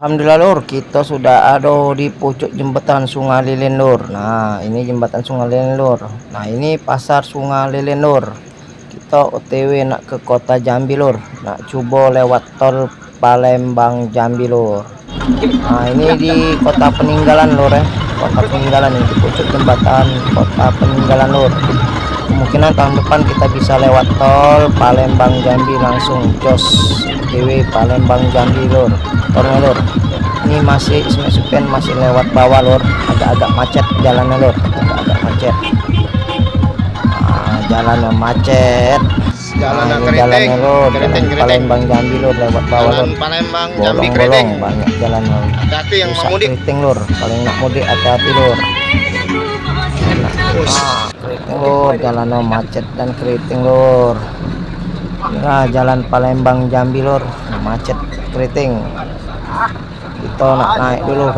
Alhamdulillah lur, kita sudah ada di pucuk jembatan Sungai Lilin lur. Nah, ini jembatan Sungai Lilin lur. Nah, ini pasar Sungai Lilin lur. Kita OTW nak ke kota Jambi lur. Nak coba lewat tol Palembang Jambi lur. Nah, ini di kota peninggalan lur ya. Kota peninggalan ini di pucuk jembatan kota peninggalan lur. Kemungkinan tahun depan kita bisa lewat tol Palembang Jambi langsung jos OTW Palembang Jambi lur. Tolnya lur, ini masih Ismet Supen masih lewat bawah lur, agak-agak macet jalannya lur, agak-agak macet. Nah, jalannya macet, Jalannya ini keriting, jalannya lur, keriting. Palembang Jambi lur, lewat bawah lur, Jalan Palembang Jambi bolong-bolong keriting. banyak jalan lur. Hati-hati yang mau Rusak mudik. keriting lur, paling nak mudik hati-hati lur. Nah, keriting lur, jalannya macet dan keriting lur. Nah, jalan Palembang Jambi lur, macet keriting. Kita nak naik dulu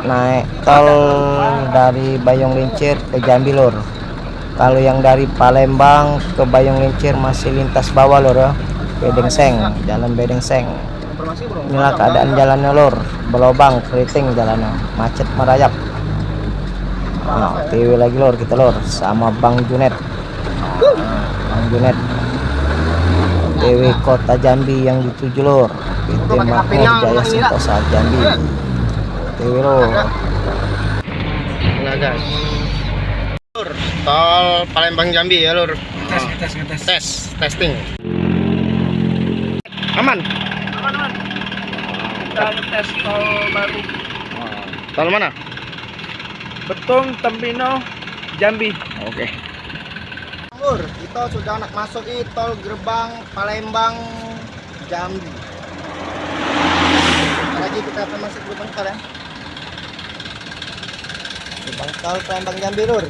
naik tol dari Bayong Lincir ke Jambi lur. Kalau yang dari Palembang ke Bayong Lincir masih lintas bawah lur ya, Bedengseng, jalan Bedengseng. Inilah keadaan jalannya lur, berlobang keriting jalannya, macet merayap. Nah, TV lagi lur kita lur sama Bang Junet. Bang Junet TV kota Jambi yang dituju lur, PT Makmur Jaya Sentosa Jambi TV lur. Nah guys, lur, tol Palembang Jambi ya lur. Testing. Aman. Kita tes tol baru Tol mana? Betung Tempino Jambi. Oke. Lur, kita sudah nak masuk di tol gerbang Palembang Jambi. Lagi kita akan masuk gerbang tol ya. Gerbang tol Palembang Jambi lur.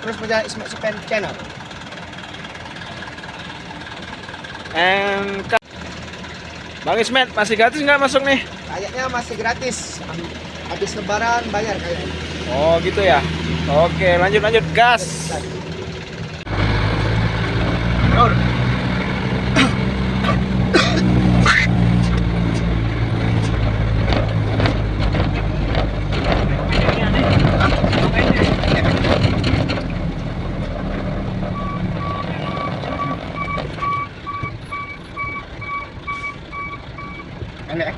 Terus perjalanan Ismet Supen channel. Bang Ismet, masih gratis nggak masuk nih? Kayaknya masih gratis. Habis lebaran bayar kayaknya. Oh gitu ya. Oke, lanjut gas. Lur. Enak.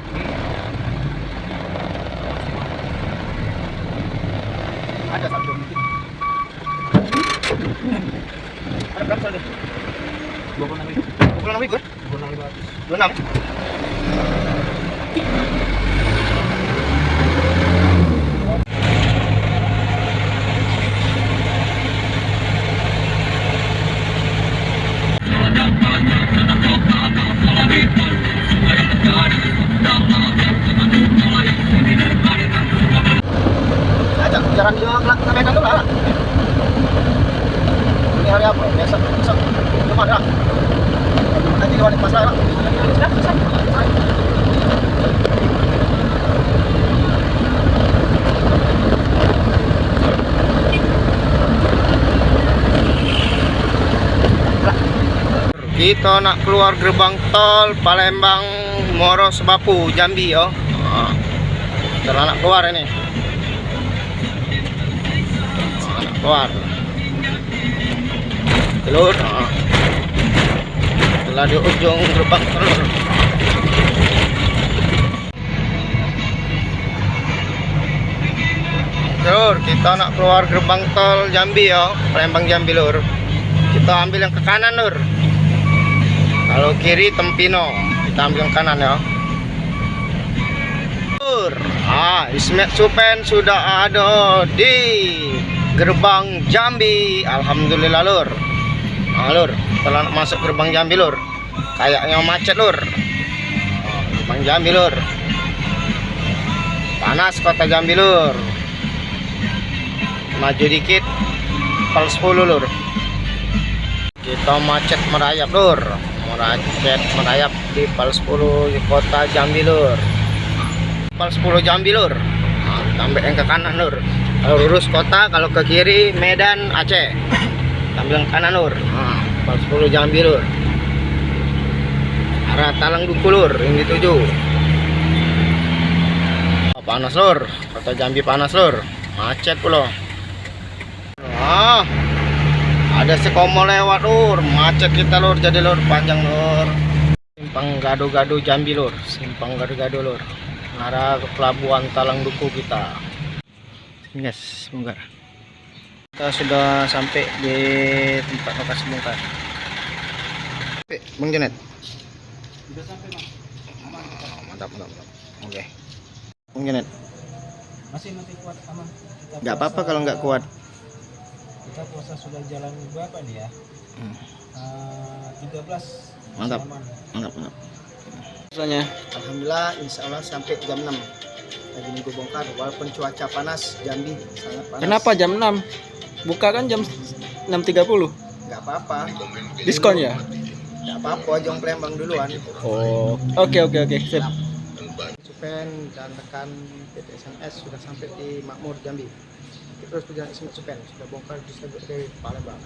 Ada satu mungkin. Ada berapa soalnya? 26 ikut? 26. Ajak jalan juga ke Medan dulu lah. Ini hari apa? Besok belum ada. Nanti di pasar lah. Kita nak keluar gerbang tol Palembang Moro Sebapu Jambi yo. Kita nak keluar ini. Nak keluar. Telur. Telah di ujung gerbang tol. Lur, kita nak keluar gerbang tol Jambi yo, Palembang Jambi lur. Kita ambil yang ke kanan lur. Kalau kiri Tempino, kita ambil yang kanan ya. Lur, Ismet Supen sudah ada di gerbang Jambi. Alhamdulillah lur. Lur, setelah masuk gerbang Jambi lur, kayaknya macet lur. Gerbang Jambi lur. Panas kota Jambi lur. Maju dikit, pal 10 lur. Kita macet merayap lur. Macet merayap di pal 10 di kota Jambi lur. Pal 10 Jambi lur. Sampai yang ke kanan lur. Kalau lurus kota, kalau ke kiri Medan Aceh. Ambil yang kanan lur. Pal 10 Jambi lur. arah Talang Duku lur yang dituju. Panas lur, kota Jambi panas lur, macet pula. Ada sekomo lewat lur, macet kita lur, jadi lur panjang lur. Simpang Gado-Gado Jambi lur, simpang Gado-Gado lur, arah ke pelabuhan Talang Duku kita. Ini guys, bongkar. Kita sudah sampai di tempat lokasi bongkar. Bang Janet. Sudah sampai Bang. Mantap. Oke. Bang Janet. Masih kuat aman. Nggak apa-apa kalau nggak kuat. Kita puasa sudah jalan berapa nih ya? 13. Mantap. Rasanya. Alhamdulillah, insya Allah sampai jam 6 lagi minggu bongkar. Walaupun cuaca panas, Jambi sangat panas. Kenapa jam 6? Buka kan jam 6.30. Nggak apa-apa. Diskon ya? Nggak apa-apa, Jong Palembang duluan. Oh. Oke. Sip. Supen dan rekan PT SNS sudah sampai di Makmur Jambi. Terus perjalanan Supen sudah bongkar di Palembang.